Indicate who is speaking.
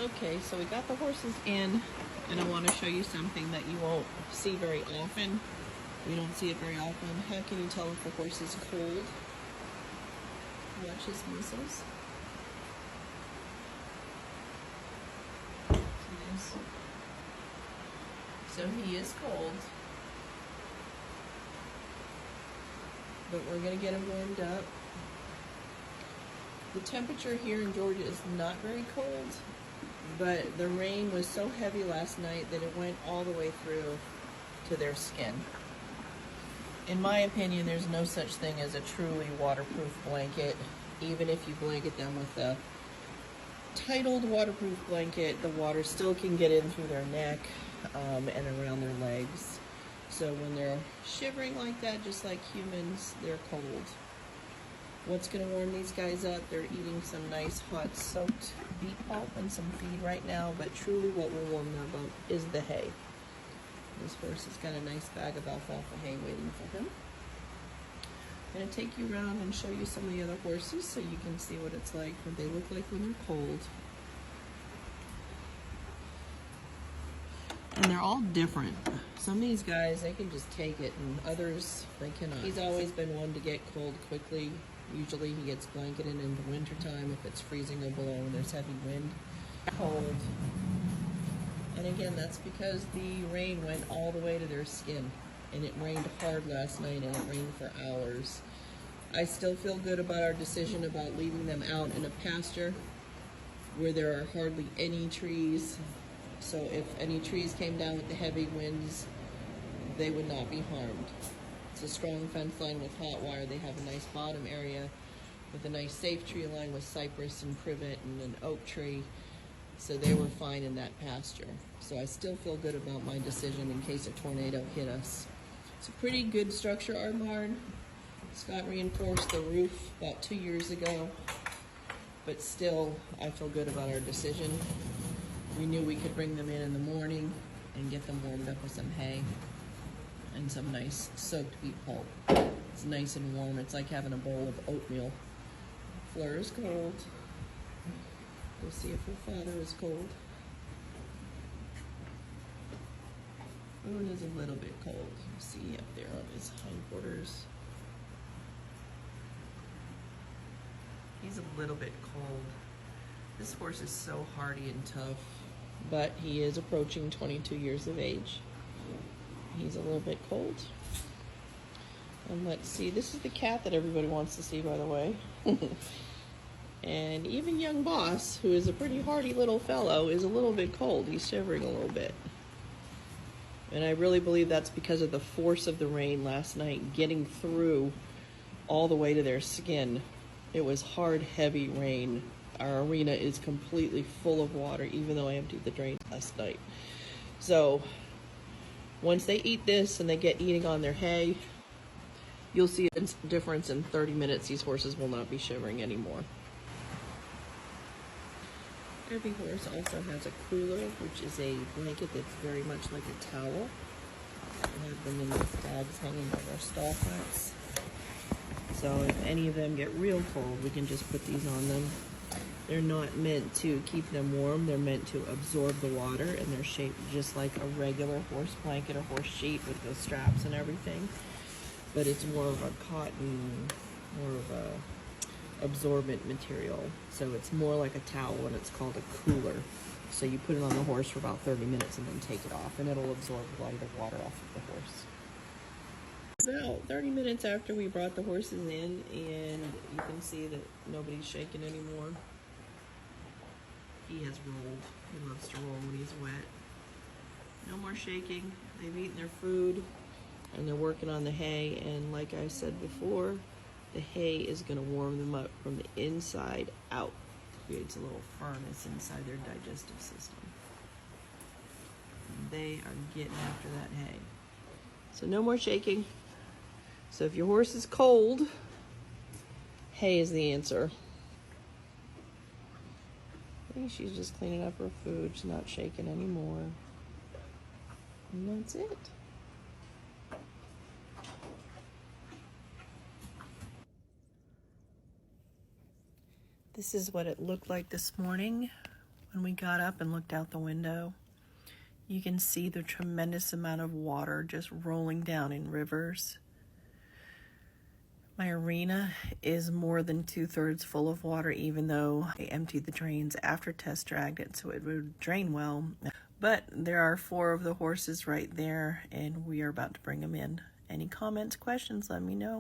Speaker 1: Okay, so we got the horses in, and I want to show you something that you won't see very often. We don't see it very often. How can you tell if the horse is cold? Watch his muscles. So he is cold. But we're going to get him warmed up. The temperature here in Georgia is not very cold, but the rain was so heavy last night that it went all the way through to their skin. In my opinion, there's no such thing as a truly waterproof blanket. Even if you blanket them with a titled waterproof blanket, the water still can get in through their neck and around their legs. So when they're shivering like that, just like humans, they're cold. What's going to warm these guys up? They're eating some nice hot soaked beet pulp and some feed right now, but truly what will warm them up is the hay. This horse has got a nice bag of alfalfa hay waiting for him. I'm going to take you around and show you some of the other horses so you can see what it's like, what they look like when they're cold. And they're all different. Some of these guys, they can just take it, and others, they cannot. He's always been one to get cold quickly. Usually he gets blanketed in the wintertime if it's freezing or below and there's heavy wind. Cold. And again, that's because the rain went all the way to their skin. And it rained hard last night, and it rained for hours. I still feel good about our decision about leaving them out in a pasture where there are hardly any trees. So if any trees came down with the heavy winds, they would not be harmed. It's a strong fence line with hot wire. They have a nice bottom area with a nice safe tree line with cypress and privet and an oak tree. So they were fine in that pasture. So I still feel good about my decision in case a tornado hit us. It's a pretty good structure, our barn. Scott reinforced the roof about 2 years ago, but still I feel good about our decision. We knew we could bring them in the morning and get them warmed up with some hay and some nice soaked beet pulp. It's nice and warm. It's like having a bowl of oatmeal. Fleur is cold. We'll see if her father is cold. Owen is a little bit cold. You see up there on his hindquarters. He's a little bit cold. This horse is so hardy and tough, but he is approaching 22 years of age. He's a little bit cold. And let's see, this is the cat that everybody wants to see, by the way. And even young Boss, who is a pretty hardy little fellow, is a little bit cold. He's shivering a little bit. And I really believe that's because of the force of the rain last night getting through all the way to their skin. It was hard, heavy rain. Our arena is completely full of water, even though I emptied the drain last night. So once they eat this and they get eating on their hay, you'll see a difference in 30 minutes. These horses will not be shivering anymore. Every horse also has a cooler, which is a blanket that's very much like a towel. I have them in these bags hanging on their stall fronts. So if any of them get real cold, we can just put these on them. They're not meant to keep them warm. They're meant to absorb the water, and they're shaped just like a regular horse blanket or horse sheet with the straps and everything. But it's more of a cotton, more of a absorbent material. So it's more like a towel, and it's called a cooler. So you put it on the horse for about 30 minutes and then take it off, and it'll absorb a lot of the water off of the horse. About 30 minutes after we brought the horses in, and you can see that nobody's shaking anymore. He has rolled. He loves to roll when he's wet. No more shaking. They've eaten their food, and they're working on the hay. And like I said before, the hay is going to warm them up from the inside out. It creates a little furnace inside their digestive system. And they are getting after that hay. So no more shaking. So if your horse is cold, hay is the answer. I think she's just cleaning up her food. She's not shaking anymore. And that's it. This is what it looked like this morning When we got up and looked out the window, you can see the tremendous amount of water just rolling down in rivers. My arena is more than 2/3 full of water, even though I emptied the drains after test dragged it so it would drain well. But there are 4 of the horses right there, and we are about to bring them in. Any comments, questions, let me know.